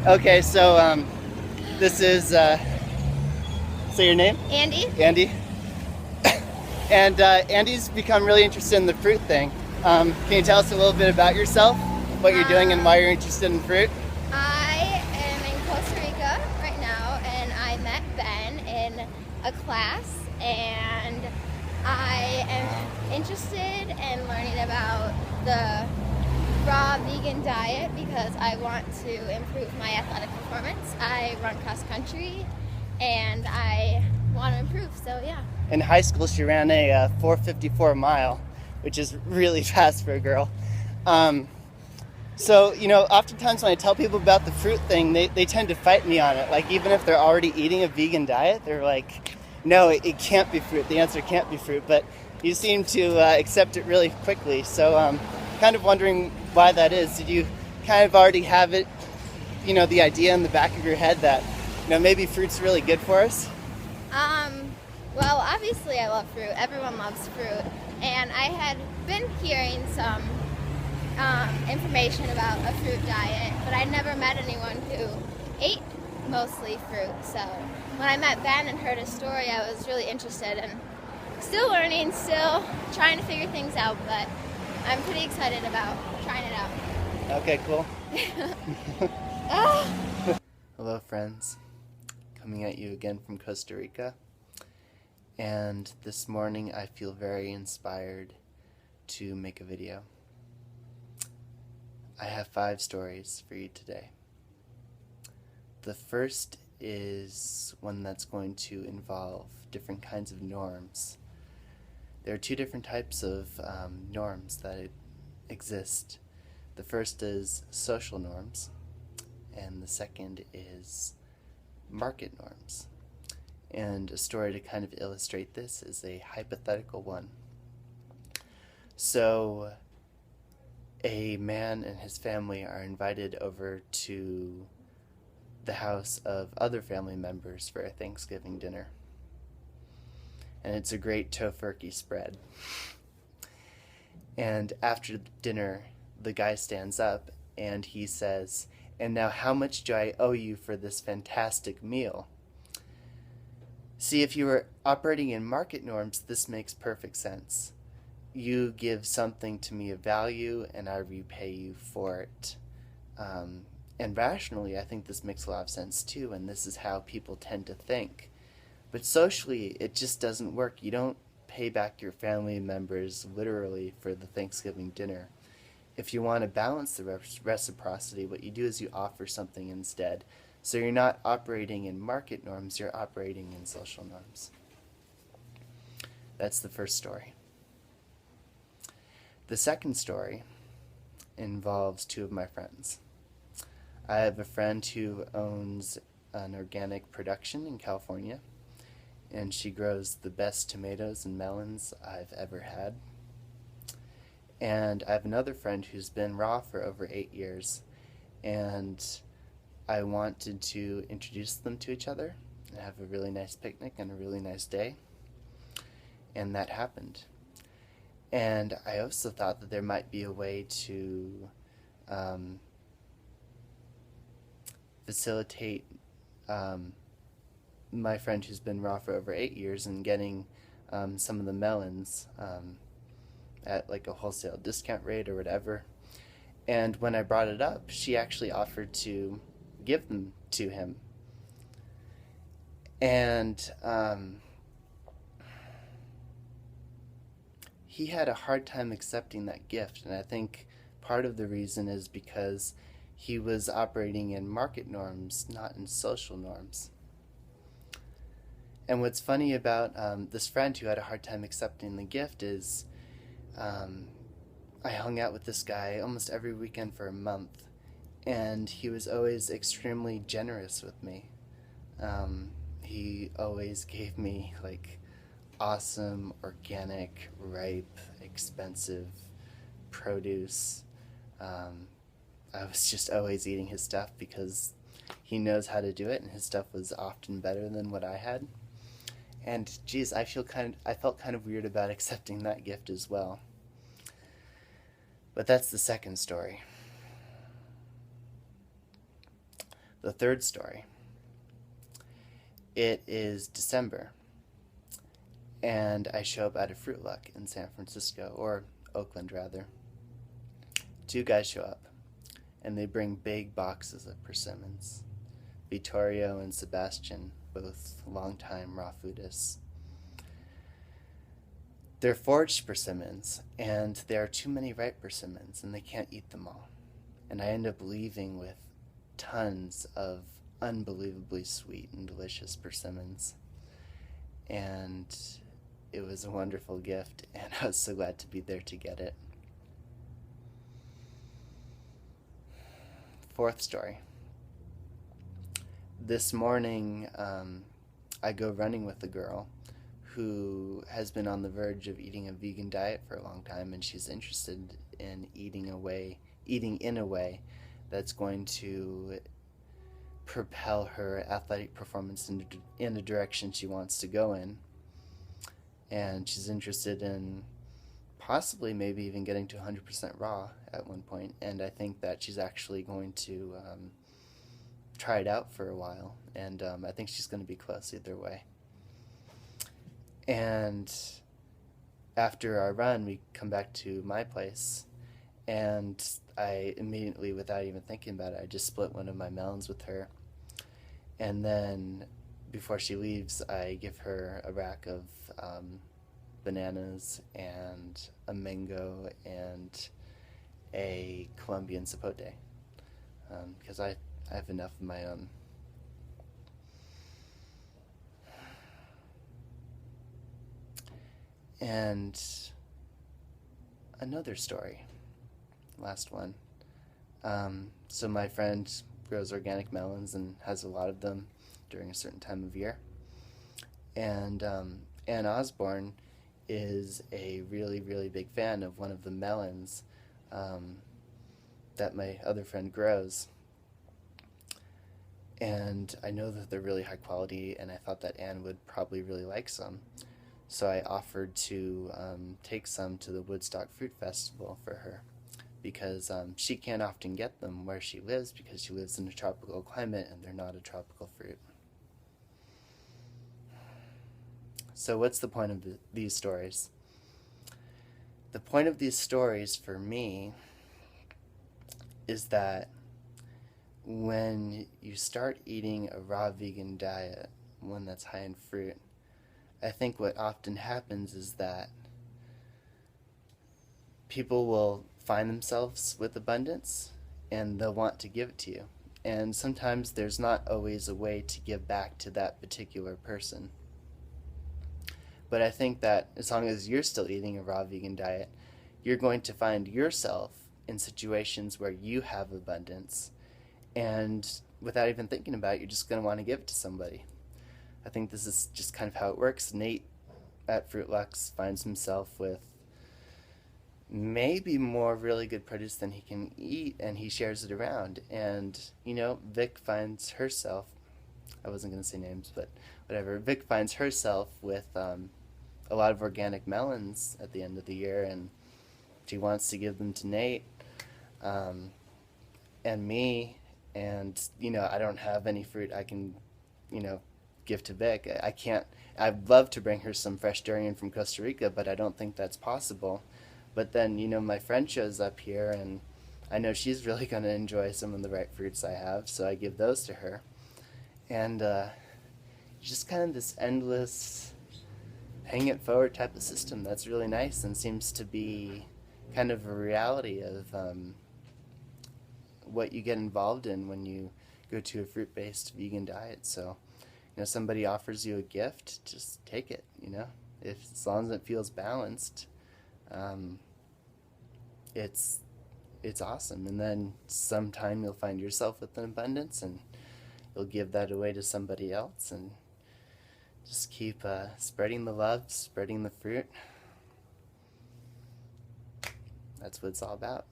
Okay, so this is say your name, Andy? Andy, and Andy's become really interested in the fruit thing. Can you tell us a little bit about yourself, what you're doing, and why you're interested in fruit? I am in Costa Rica right now, and I met Ben in a class, and I am interested in learning about the raw vegan diet because I want to improve my athletic performance. I run cross country, and I want to improve, so yeah. In high school, she ran a 4:54 mile, which is really fast for a girl. Um, So, oftentimes when I tell people about the fruit thing, they tend to fight me on it. Like, even if they're already eating a vegan diet, they're like, no, it can't be fruit. The answer can't be fruit. But you seem to accept it really quickly. So, kind of wondering why that is. Did you kind of already have it, the idea in the back of your head that, maybe fruit's really good for us? Um, well, obviously I love fruit. Everyone loves fruit. And I had been hearing some information about a fruit diet, but I never met anyone who ate mostly fruit. So when I met Ben and heard his story, I was really interested and still learning, still trying to figure things out, but I'm pretty excited about trying it out. Okay, cool. Ah. Hello, friends. Coming at you again from Costa Rica. And this morning I feel very inspired to make a video. I have 5 stories for you today. The first is one that's going to involve different kinds of norms. There are 2 different types of norms that exist. The first is social norms, and the second is market norms. And a story to kind of illustrate this is a hypothetical one. So, a man and his family are invited over to the house of other family members for a Thanksgiving dinner. And it's a great tofurkey spread. And after dinner, the guy stands up and he says, "And now how much do I owe you for this fantastic meal?" See, if you were operating in market norms, this makes perfect sense. You give something to me of value and I repay you for it. And rationally, I think this makes a lot of sense too, and this is how people tend to think. But socially, it just doesn't work. You don't pay back your family members literally for the Thanksgiving dinner. If you want to balance the reciprocity, what you do is you offer something instead. So you're not operating in market norms, you're operating in social norms. That's the first story. The second story involves 2 of my friends. I have a friend who owns an organic production in California, and she grows the best tomatoes and melons I've ever had. And I have another friend who's been raw for over 8 years, and I wanted to introduce them to each other and have a really nice picnic and a really nice day, and that happened. And I also thought that there might be a way to facilitate my friend who's been raw for over 8 years and getting some of the melons at like a wholesale discount rate or whatever. And when I brought it up, she actually offered to give them to him. And he had a hard time accepting that gift, and I think part of the reason is because he was operating in market norms, not in social norms. And what's funny about this friend who had a hard time accepting the gift is I hung out with this guy almost every weekend for a month, and he was always extremely generous with me. He always gave me like awesome, organic, ripe, expensive produce. I was just always eating his stuff because he knows how to do it, and his stuff was often better than what I had. And geez, I felt kind of weird about accepting that gift as well. But that's the second story. The third story. It is December, and I show up at a Fruit Luck in San Francisco, or Oakland rather. Two guys show up, and they bring big boxes of persimmons. Vittorio and Sebastian, both longtime raw foodists. They're foraged persimmons, and there are too many ripe persimmons, and they can't eat them all. And I end up leaving with tons of unbelievably sweet and delicious persimmons. And it was a wonderful gift, and I was so glad to be there to get it. Fourth story. This morning, I go running with a girl who has been on the verge of eating a vegan diet for a long time, and she's interested in eating in a way that's going to propel her athletic performance in the direction she wants to go in. And she's interested in possibly maybe even getting to 100% raw at one point, and I think that she's actually going to try it out for a while, and I think she's going to be close either way. And after our run, we come back to my place, and I immediately, without even thinking about it, I just split one of my melons with her. And then before she leaves, I give her a rack of bananas and a mango and a Colombian sapote, because I have enough of my own. And another story, last one. So my friend grows organic melons and has a lot of them during a certain time of year. And Ann Osborne is a really, really big fan of one of the melons that my other friend grows. And I know that they're really high quality, and I thought that Anne would probably really like some. So I offered to take some to the Woodstock Fruit Festival for her, because she can't often get them where she lives because she lives in a tropical climate and they're not a tropical fruit. So what's the point of these stories? The point of these stories for me is that when you start eating a raw vegan diet, one that's high in fruit, I think what often happens is that people will find themselves with abundance and they'll want to give it to you. And sometimes there's not always a way to give back to that particular person. But I think that as long as you're still eating a raw vegan diet, you're going to find yourself in situations where you have abundance, and without even thinking about it, you're just going to want to give it to somebody. I think this is just kind of how it works. Nate at Fruit Lux finds himself with maybe more really good produce than he can eat, and he shares it around. And, Vic finds herself, I wasn't going to say names, but whatever, Vic finds herself with a lot of organic melons at the end of the year, and she wants to give them to Nate and me, and, I don't have any fruit I can, give to Vic. I'd love to bring her some fresh durian from Costa Rica, but I don't think that's possible. But then, my friend shows up here, and I know she's really going to enjoy some of the ripe fruits I have, so I give those to her. And just kind of this endless paying it forward type of system that's really nice and seems to be kind of a reality of what you get involved in when you go to a fruit-based vegan diet. So, somebody offers you a gift, just take it, as long as it feels balanced. It's awesome. And then sometime you'll find yourself with an abundance, and you'll give that away to somebody else, and just keep spreading the love, spreading the fruit. That's what it's all about.